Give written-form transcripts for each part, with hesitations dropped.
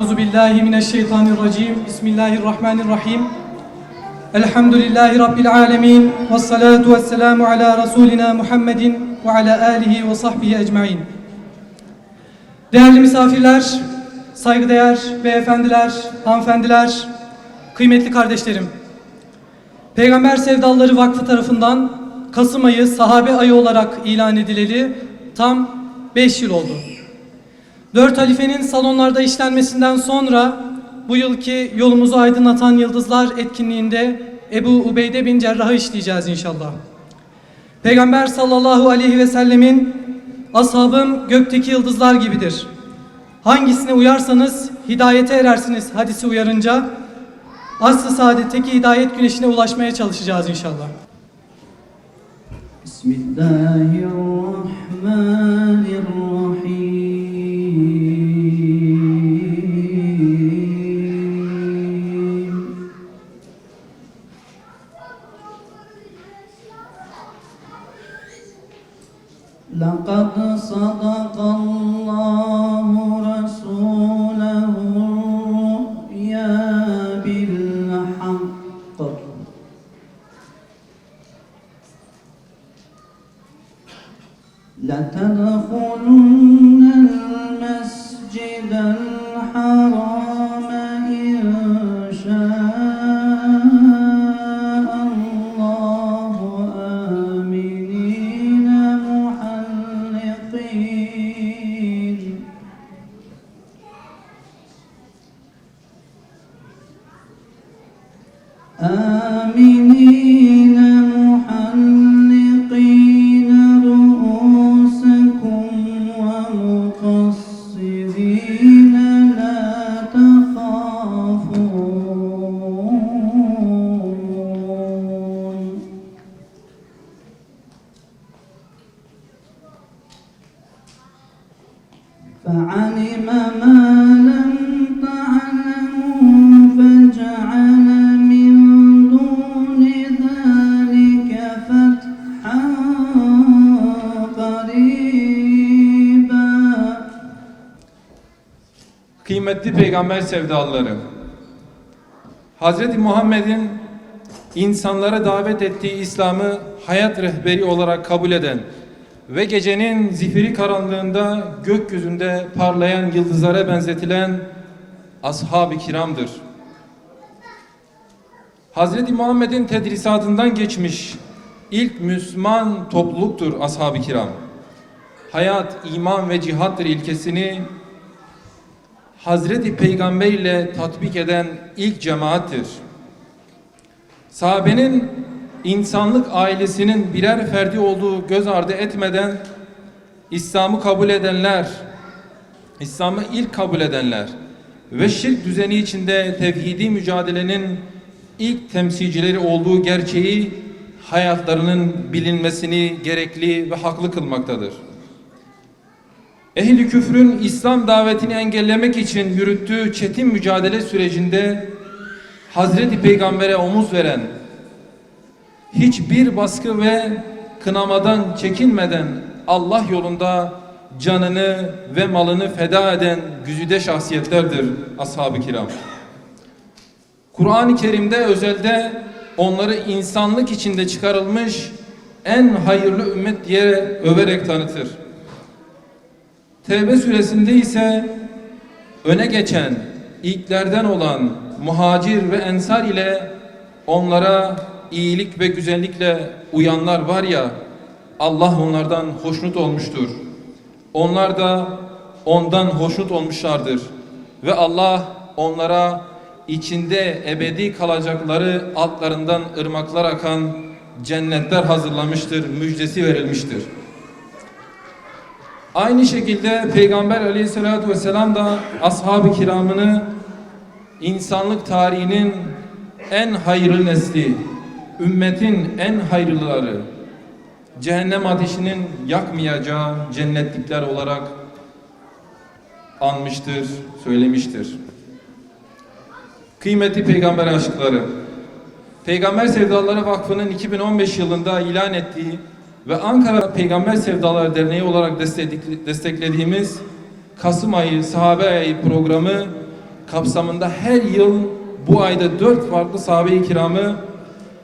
Euzubillahimineşşeytanirracim. Bismillahirrahmanirrahim. Elhamdülillahi Rabbil alemin. Vessalatu vesselamu ala Resulina Muhammedin ve ala alihi ve sahbihi ecmain. Değerli misafirler, saygıdeğer beyefendiler, hanımefendiler, kıymetli kardeşlerim. Peygamber Sevdalıları Vakfı tarafından Kasım ayı sahabe ayı olarak ilan edileli tam 5 yıl oldu. 4 halifenin salonlarda işlenmesinden sonra bu yılki Yolumuzu Aydınlatan Yıldızlar etkinliğinde Ebu Ubeyde bin Cerrah'ı işleyeceğiz inşallah. Peygamber sallallahu aleyhi ve sellemin ashabım gökteki yıldızlar gibidir. Hangisine uyarsanız hidayete erersiniz hadisi uyarınca asr-ı saadetteki hidayet güneşine ulaşmaya çalışacağız inşallah. Bismillahirrahmanirrahim. لقد صدق الله رسوله الرؤيا بالحق لتدخلن المسجد الحرام إن شاء الله آمنين محلقين محلقين رؤوسكم ومقصرين لا تخافون فعلم ما لم تعلموا فجعل من دون ذلك فتحا قريبا. Kıymetli Peygamber sevdalıları, Hz. Muhammed'in insanlara davet ettiği İslam'ı hayat rehberi olarak kabul eden ve gecenin zifiri karanlığında gökyüzünde parlayan yıldızlara benzetilen ashab-ı kiramdır. Hz. Muhammed'in tedrisatından geçmiş ilk Müslüman topluluktur ashab-ı kiram. Hayat, iman ve cihattır ilkesini Hazreti Peygamber ile tatbik eden ilk cemaattir. Sahabenin insanlık ailesinin birer ferdi olduğu göz ardı etmeden İslam'ı kabul edenler, İslam'ı ilk kabul edenler ve şirk düzeni içinde tevhidi mücadelenin ilk temsilcileri olduğu gerçeği hayatlarının bilinmesini gerekli ve haklı kılmaktadır. Ehl-i küfrün İslam davetini engellemek için yürüttüğü çetin mücadele sürecinde Hazreti Peygamber'e omuz veren, hiçbir baskı ve kınamadan çekinmeden Allah yolunda canını ve malını feda eden güzide şahsiyetlerdir ashab-ı kiram. Kur'an-ı Kerim'de özelde onları insanlık içinde çıkarılmış en hayırlı ümmet diye överek tanıtır. Tevbe suresinde ise öne geçen, ilklerden olan muhacir ve ensar ile onlara iyilik ve güzellikle uyanlar var ya, Allah onlardan hoşnut olmuştur. Onlar da ondan hoşnut olmuşlardır. Ve Allah onlara içinde ebedi kalacakları altlarından ırmaklar akan cennetler hazırlamıştır, müjdesi verilmiştir. Aynı şekilde Peygamber Aleyhisselatü Vesselam da ashab-ı kiramını insanlık tarihinin en hayırlı nesli, ümmetin en hayırlıları, cehennem ateşinin yakmayacağı cennetlikler olarak anmıştır, söylemiştir. Kıymetli Peygamber aşıkları, Peygamber Sevdalıları Vakfı'nın 2015 yılında ilan ettiği ve Ankara Peygamber Sevdaları Derneği olarak desteklediğimiz Kasım ayı Sahabe Ayı programı kapsamında her yıl bu ayda 4 farklı sahabe-i kiramı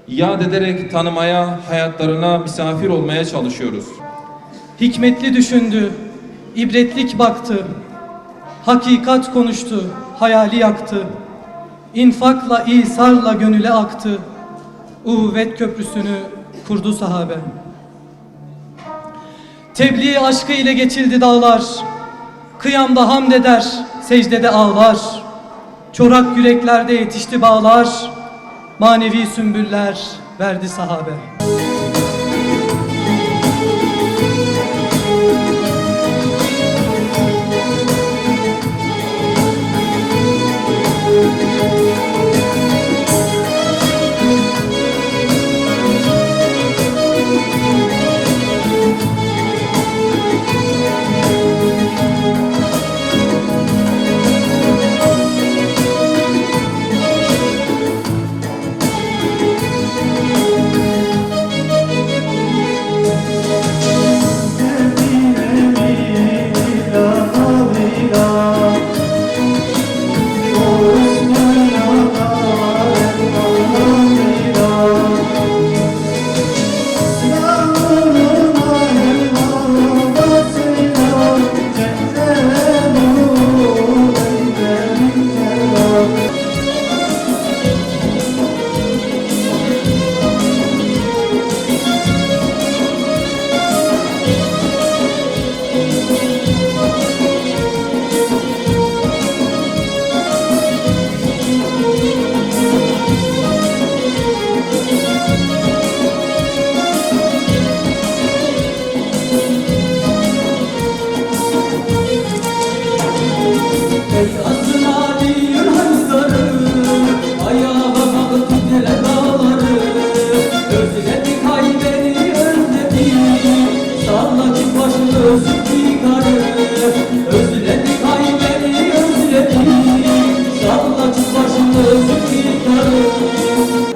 yad ederek tanımaya, hayatlarına misafir olmaya çalışıyoruz. Hikmetli düşündü, ibretlik baktı, hakikat konuştu, hayali yaktı. İnfakla, İsarla gönüle aktı, uhuvvet köprüsünü kurdu sahabe. Tebliğ aşkı ile geçildi dağlar, kıyamda hamd eder, secdede ağlar. Çorak yüreklerde yetişti bağlar, manevi sümbüller verdi sahabe.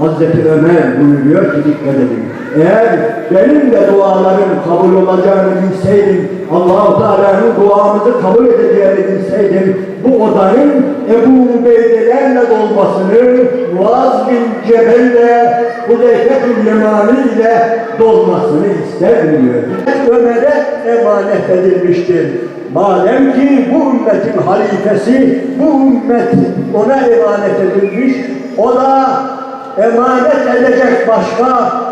Hazreti Ömer buyuruyor ki dikkat edin. Eğer benim de dualarım kabul olacağını bilseydim, Allah-u Teala'nın duamızı kabul edeceğini bilseydim, bu odanın Ebu Ubeyde'lerle dolmasını, Muaz bin Cebel'le, Huzeyfe-ül Yemani ile dolmasını isterdim diyor. Ömer'e emanet edilmiştir. Madem ki bu ümmetin halifesi, bu ümmet ona emanet edilmiş, o da emanet edecek başka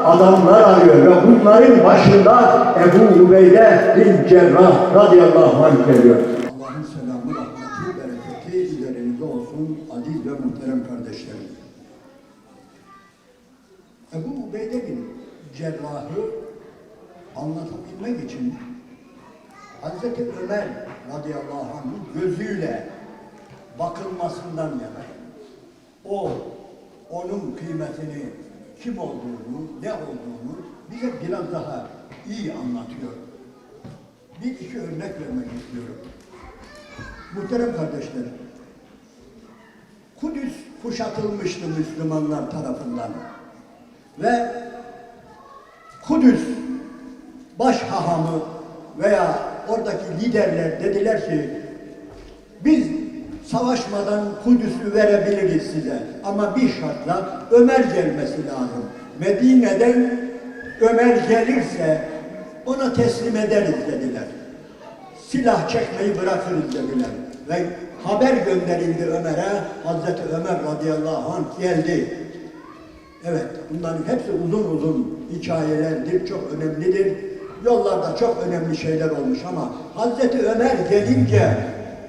adamlar arıyor ve bunların başında Ebu Ubeyde bin Cerrah radıyallahu anh geliyor. Allah'ın selamı, rahmeti, bereketi üzerinize olsun aziz ve muhterem kardeşlerim. Ebu Ubeyde bin Cerrah'ı anlatabilmek için Hazreti Ömer radıyallahu anh'ın gözüyle bakılmasından yana onun kıymetini, kim olduğunu, ne olduğunu bize biraz daha iyi anlatıyor. Bir iki örnek vermek istiyorum. Muhterem kardeşlerim, Kudüs kuşatılmıştı Müslümanlar tarafından ve Kudüs baş hahamı veya oradaki liderler dediler ki biz savaşmadan Kudüs'ü verebiliriz size ama bir şartla Ömer gelmesi lazım. Medine'den Ömer gelirse ona teslim ederiz dediler. Silah çekmeyi bırakırız dediler. Ve haber gönderildi Ömer'e. Hazreti Ömer radıyallahu anh geldi. Evet, bunların hepsi uzun uzun hikayelerdir, çok önemlidir. Yollarda çok önemli şeyler olmuş ama Hazreti Ömer gelince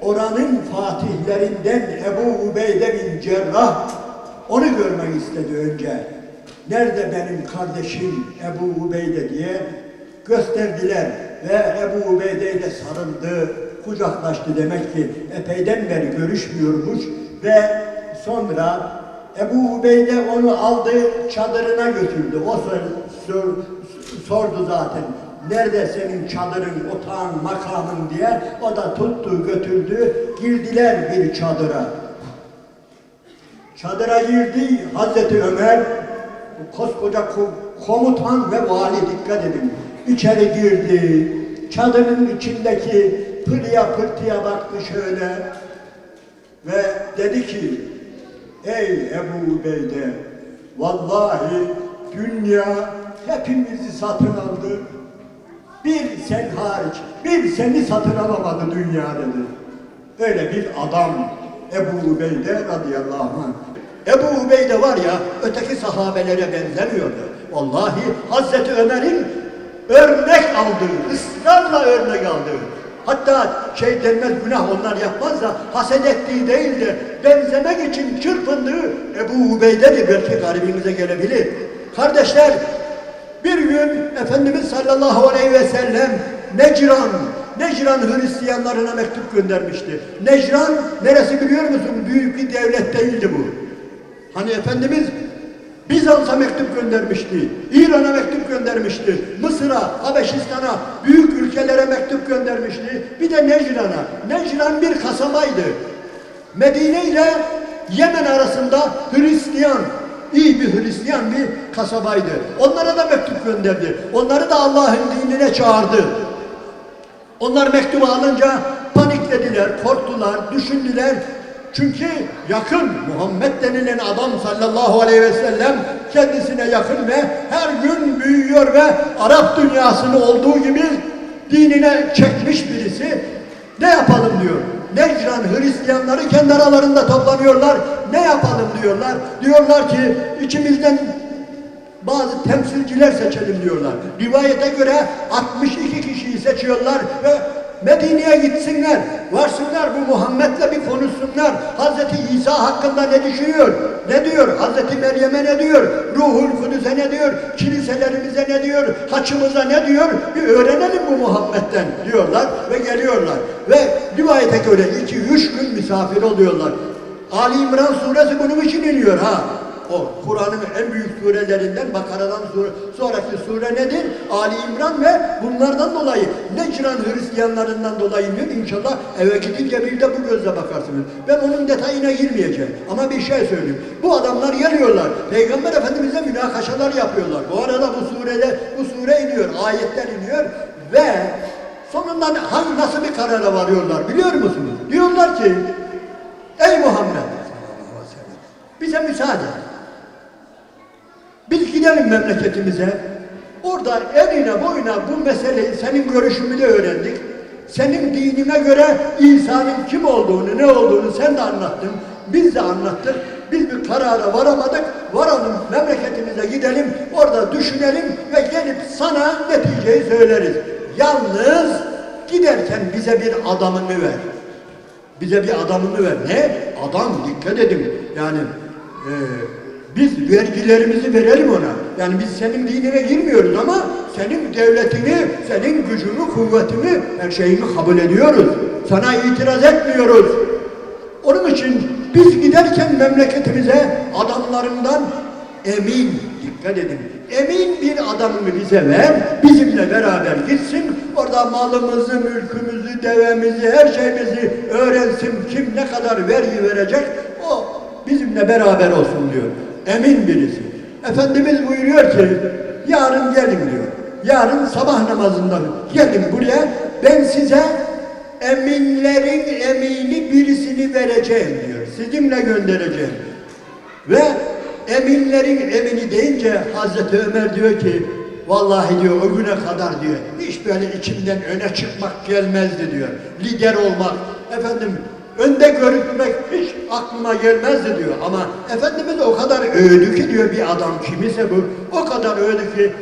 oranın fatihlerinden Ebu Ubeyde bin Cerrah onu görmek istedi önce. Nerede benim kardeşim Ebu Ubeyde diye gösterdiler ve Ebu Ubeyde ile sarıldı, kucaklaştı, demek ki epeyden beri görüşmüyormuş ve sonra Ebu Ubeyde onu aldı, çadırına götürdü. O sordu zaten. Nerede senin çadırın, otağın, makamın diye. O da tuttu, götürdü. Girdiler bir çadıra. Çadıra girdi Hazreti Ömer, koskoca komutan ve vali, dikkat edin. İçeri girdi. Çadırın içindeki pırıya pırtıya baktı şöyle. ve dedi ki, ey Ebu Ubeyde, vallahi dünya hepimizi satın aldı. Bir sen hariç, bir seni satın alamadı dünya dedi. Öyle bir adam Ebu Ubeyde radıyallahu anh. Ebu Ubeyde var ya, öteki sahabelere benzemiyordu. Vallahi Hazreti Ömer'in örnek aldığı, ısrarla örnek aldığı. Hatta şey denmez, günah onlar yapmaz da haset ettiği değil de benzemek için çırpındığı Ebu Ubeyde'dir, belki garibimize gelebilir. Kardeşler, bir gün Efendimiz sallallahu aleyhi ve sellem Necran Hristiyanlarına mektup göndermişti. Necran neresi biliyor musun? Büyük bir devlet değildi bu. Hani Efendimiz Bizans'a mektup göndermişti, İran'a mektup göndermişti, Mısır'a, Habeşistan'a, büyük ülkelere mektup göndermişti. Bir de Necran'a. Necran bir kasabaydı. Medine ile Yemen arasında Hristiyan, iyi bir Hristiyan bir kasabaydı. Onlara da mektup gönderdi. Onları da Allah'ın dinine çağırdı. Onlar mektubu alınca paniklediler, korktular, düşündüler. Çünkü yakın, Muhammed denilen adam sallallahu aleyhi ve sellem kendisine yakın ve her gün büyüyor ve Arap dünyasını olduğu gibi dinine çekmiş birisi. Ne yapalım diyor. Necran Hristiyanları kendi aralarında toplanıyorlar. Ne yapalım diyorlar. Diyorlar ki içimizden bazı temsilciler seçelim diyorlar. Rivayete göre 62 kişiyi seçiyorlar ve Medine'ye gitsinler, varsınlar bu Muhammed'le bir konuşsunlar. Hazreti İsa hakkında ne düşünüyor? Ne diyor? Hazreti Meryem'e ne diyor? Ruhul Kudüs'e ne diyor? Kiliselerimize ne diyor? Haçımıza ne diyor? Bir öğrenelim bu Muhammed'den diyorlar ve geliyorlar. Ve rivayete göre 2-3 gün misafir oluyorlar. Ali İmran suresi bunun için iniyor ha. O Kur'an'ın en büyük surelerinden, Bakara'dan sonraki sure nedir? Ali İmran ve bunlardan dolayı, Necran Hristiyanlarından dolayı inşallah eve gidince bir de bu gözle bakarsınız. Ben onun detayına girmeyeceğim ama bir şey söyleyeyim. Bu adamlar geliyorlar, Peygamber Efendimiz'e münakaşalar yapıyorlar. Bu arada bu sure iniyor, ayetler iniyor ve sonunda nasıl bir karara varıyorlar biliyor musunuz? Diyorlar ki, ey Muhammed, bize müsaade. Biz gidelim memleketimize. Orada enine boyuna bu meseleyi, senin görüşümü de öğrendik. Senin dinine göre İsa'nın kim olduğunu, ne olduğunu sen de anlattın. Biz de anlattık. Biz bir karara varamadık. Varalım memleketimize gidelim. Orada düşünelim ve gelip sana neticeyi söyleriz. Yalnız giderken bize bir adamını ver. Bize bir adamını ver. Ne? Adam, dikkat edin. Yani biz vergilerimizi verelim ona. Yani biz senin dinine girmiyoruz ama senin devletini, senin gücünü, kuvvetini, her şeyini kabul ediyoruz. Sana itiraz etmiyoruz. Onun için biz giderken memleketimize adamlarından emin, dikkat edin, emin bir adamını bize ver, bizimle beraber gitsin, orada malımızı, mülkümüzü, devemizi, her şeyimizi öğrensin, kim ne kadar vergi verecek, o bizimle beraber olsun diyor. Emin birisi. Efendimiz buyuruyor ki, yarın gelin diyor. Yarın sabah namazından gelin buraya, ben size eminlerin emini birisini vereceğim diyor. Sizinle göndereceğim. Ve eminlerin emini deyince Hazreti Ömer diyor ki, vallahi diyor o güne kadar diyor, hiç böyle içimden öne çıkmak gelmezdi diyor. Lider olmak, efendim önde görünmek hiç aklıma gelmezdi diyor. Ama Efendimiz o kadar övdü ki diyor, bir adam kim ise bu, o kadar övdü ki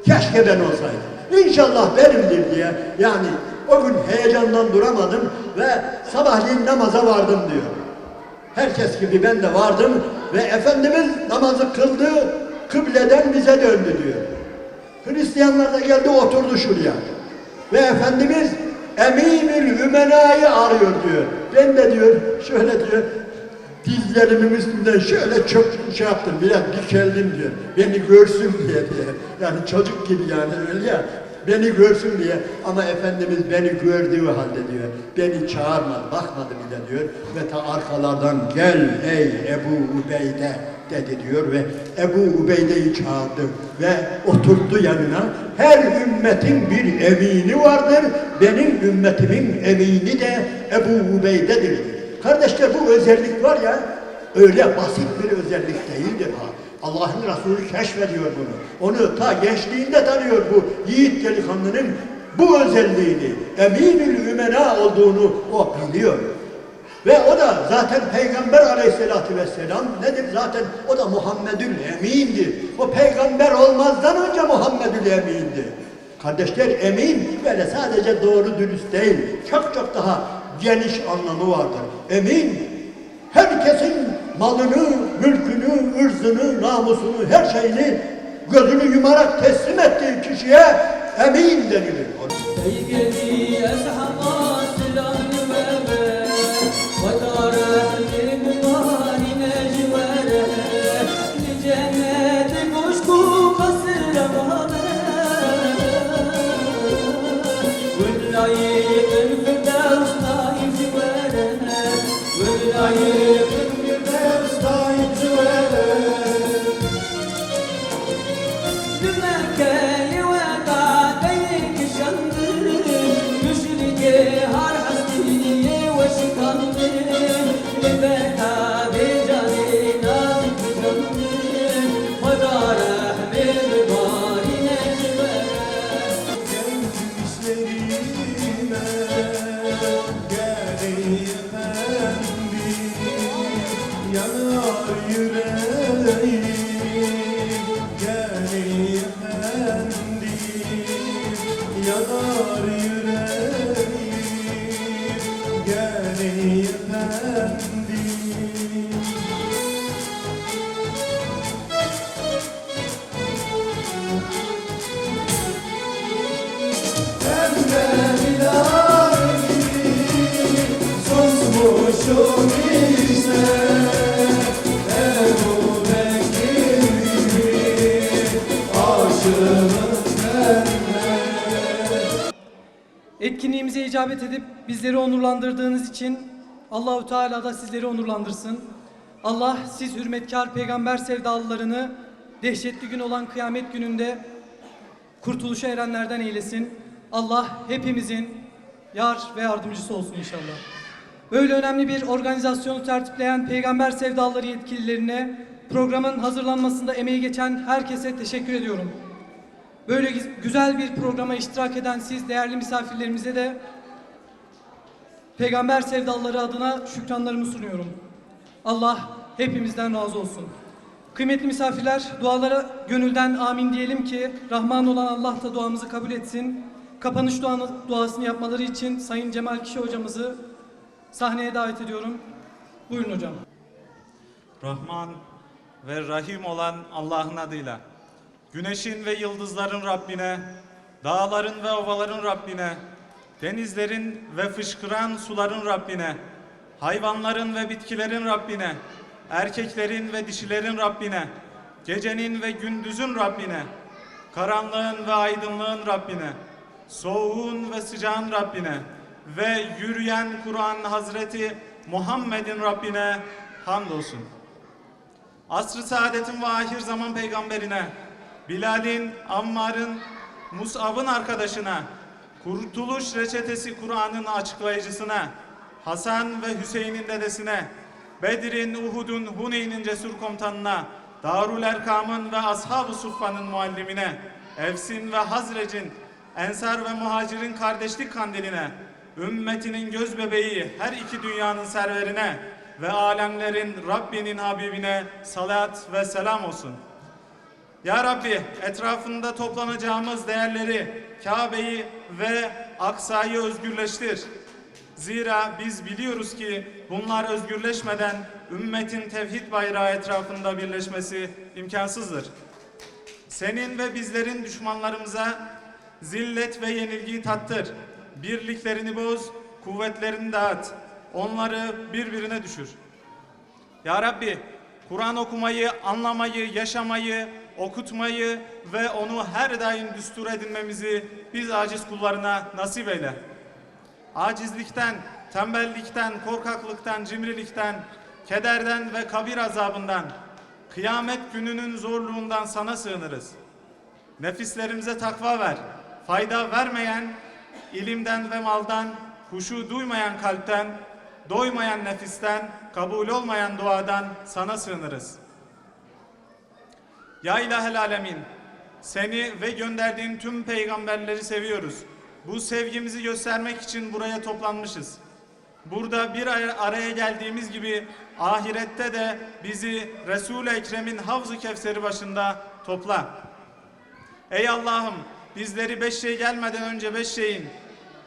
keşke ben olsaydım. İnşallah benimdir diye. Yani o gün heyecandan duramadım ve sabahleyin namaza vardım diyor. Herkes gibi ben de vardım ve Efendimiz namazı kıldı, kıbleden bize döndü diyor. Hristiyanlar da geldi oturdu şuraya. Ve Efendimiz Eminül Ümena'yı arıyor diyor. Ben de diyor şöyle diyor dizlerimin üstünden şöyle çok şey yaptım, biraz dikeldim diyor. Beni görsün diye. Yani çocuk gibi yani öyle ya. Beni görsün diye. Ama Efendimiz beni gördüğü halde diyor. Beni çağırmadı, bakmadı bile diyor. Ve ta arkalardan gel ey Ebu Ubeyde dedi diyor ve Ebu Ubeyde'yi çağırdı ve oturttu yanına. Her ümmetin bir emini vardır. Benim ümmetimin emini de Ebu Ubeyde'dir. Kardeşler bu özellik var ya, öyle basit bir özellik değildir ha. Allah'ın Resulü keşfediyor bunu. Onu ta gençliğinde tanıyor bu yiğit delikanlının bu özelliğini, eminül ümena olduğunu o biliyor. Ve o da zaten Peygamber aleyhissalatü vesselam nedir? Zaten o da Muhammedül Emin'dir. O peygamber olmazdan önce Muhammedül Emin'di. Kardeşler, emin böyle sadece doğru dürüst değil, çok çok daha geniş anlamı vardır. Emin, herkesin malını, mülkünü, ırzını, namusunu, her şeyini gözünü yumarak teslim ettiği kişiye emin denilir. Etkinliğimize icabet edip bizleri onurlandırdığınız için Allahu Teala da sizleri onurlandırsın. Allah siz hürmetkar peygamber sevdalılarını dehşetli gün olan kıyamet gününde kurtuluşa erenlerden eylesin. Allah hepimizin yar ve yardımcısı olsun inşallah. Böyle önemli bir organizasyonu tertipleyen peygamber sevdalıları yetkililerine, programın hazırlanmasında emeği geçen herkese teşekkür ediyorum. Böyle güzel bir programa iştirak eden siz değerli misafirlerimize de peygamber sevdalıları adına şükranlarımı sunuyorum. Allah hepimizden razı olsun. Kıymetli misafirler, dualara gönülden amin diyelim ki Rahman olan Allah da duamızı kabul etsin. Kapanış duasını yapmaları için Sayın Cemal Kişi hocamızı sahneye davet ediyorum. Buyurun hocam. Rahman ve Rahim olan Allah'ın adıyla, güneşin ve yıldızların Rabbine, dağların ve ovaların Rabbine, denizlerin ve fışkıran suların Rabbine, hayvanların ve bitkilerin Rabbine, erkeklerin ve dişilerin Rabbine, gecenin ve gündüzün Rabbine, karanlığın ve aydınlığın Rabbine, soğuğun ve sıcağın Rabbine ve yürüyen Kur'an Hazreti Muhammed'in Rabbine hamdolsun. Asr-ı saadetin ve ahir zaman peygamberine, Bilal'in, Ammar'ın, Mus'ab'ın arkadaşına, kurtuluş reçetesi Kur'an'ın açıklayıcısına, Hasan ve Hüseyin'in dedesine, Bedir'in, Uhud'un, Huneyn'in cesur komutanına, Darul Erkam'ın ve Ashab-ı Suffa'nın muallimine, Evs'in ve Hazrec'in, Ensar ve Muhacir'in kardeşlik kandiline, ümmetinin göz bebeği her iki dünyanın serverine ve alemlerin Rabbinin Habibine salat ve selam olsun. Ya Rabbi, etrafında toplanacağımız değerleri, Kabe'yi ve Aksa'yı özgürleştir. Zira biz biliyoruz ki bunlar özgürleşmeden ümmetin tevhid bayrağı etrafında birleşmesi imkansızdır. Senin ve bizlerin düşmanlarımıza zillet ve yenilgiyi tattır. Birliklerini boz, kuvvetlerini dağıt. Onları birbirine düşür. Ya Rabbi, Kur'an okumayı, anlamayı, yaşamayı, okutmayı ve onu her daim düstur edinmemizi biz aciz kullarına nasip eyle. Acizlikten, tembellikten, korkaklıktan, cimrilikten, kederden ve kabir azabından, kıyamet gününün zorluğundan sana sığınırız. Nefislerimize takva ver, fayda vermeyen, ilimden ve maldan, huşu duymayan kalpten, doymayan nefisten, kabul olmayan duadan sana sığınırız. Ya İlahel Alemin, seni ve gönderdiğin tüm peygamberleri seviyoruz. Bu sevgimizi göstermek için buraya toplanmışız. Burada bir araya geldiğimiz gibi ahirette de bizi Resul-i Ekrem'in Havz-ı Kevser'i başında topla. Ey Allah'ım, bizleri 5 şey gelmeden önce 5 şeyin,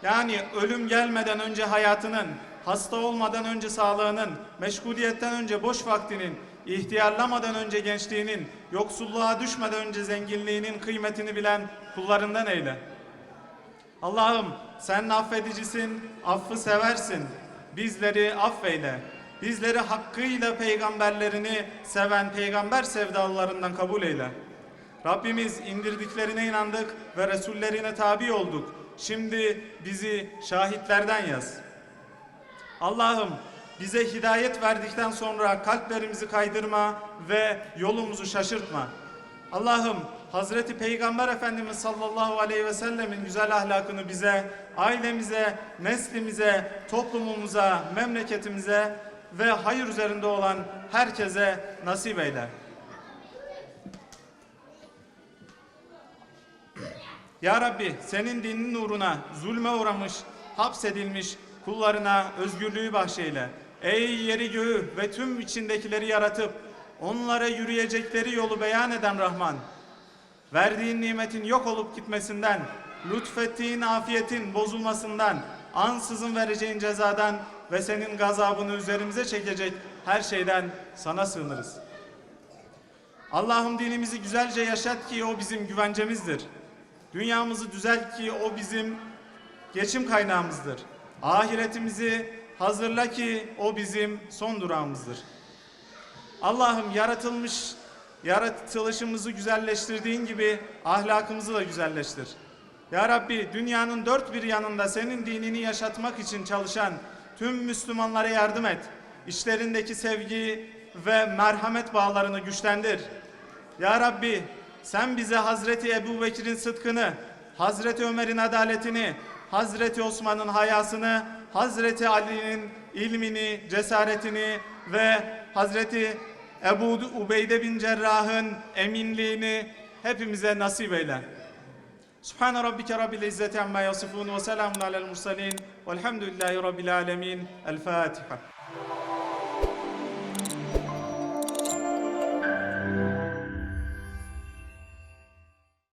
yani ölüm gelmeden önce hayatının, hasta olmadan önce sağlığının, meşguliyetten önce boş vaktinin, ihtiyarlamadan önce gençliğinin, yoksulluğa düşmeden önce zenginliğinin kıymetini bilen kullarından eyle. Allah'ım, sen affedicisin, affı seversin. Bizleri affeyle. Bizleri hakkıyla peygamberlerini seven peygamber sevdalılarından kabul eyle. Rabbimiz, indirdiklerine inandık ve Resullerine tabi olduk. Şimdi bizi şahitlerden yaz. Allah'ım, bize hidayet verdikten sonra kalplerimizi kaydırma ve yolumuzu şaşırtma. Allah'ım, Hazreti Peygamber Efendimiz sallallahu aleyhi ve sellemin güzel ahlakını bize, ailemize, neslimize, toplumumuza, memleketimize ve hayır üzerinde olan herkese nasip eyle. Ya Rabbi, senin dinin uğruna zulme uğramış, hapsedilmiş kullarına özgürlüğü bahşeyle. Ey yeri göğü ve tüm içindekileri yaratıp onlara yürüyecekleri yolu beyan eden Rahman, verdiğin nimetin yok olup gitmesinden, lütfettiğin afiyetin bozulmasından, ansızın vereceğin cezadan ve senin gazabını üzerimize çekecek her şeyden sana sığınırız. Allah'ım, dinimizi güzelce yaşat ki o bizim güvencemizdir. Dünyamızı düzelt ki o bizim geçim kaynağımızdır. Ahiretimizi hazırla ki o bizim son durağımızdır. Allah'ım, yaratılışımızı güzelleştirdiğin gibi ahlakımızı da güzelleştir. Ya Rabbi, dünyanın dört bir yanında senin dinini yaşatmak için çalışan tüm Müslümanlara yardım et. İçlerindeki sevgi ve merhamet bağlarını güçlendir. Ya Rabbi, sen bize Hazreti Ebubekir'in sıdkını, Hazreti Ömer'in adaletini, Hazreti Osman'ın hayasını, Hazreti Ali'nin ilmini, cesaretini ve Hazreti Ebu Ubeyde bin Cerrah'ın eminliğini hepimize nasip eyle. Subhane rabbike rabbil izzeti amma yasifun ve selamun alel mursalin velhamdülillahi rabbil alemin. El Fatiha.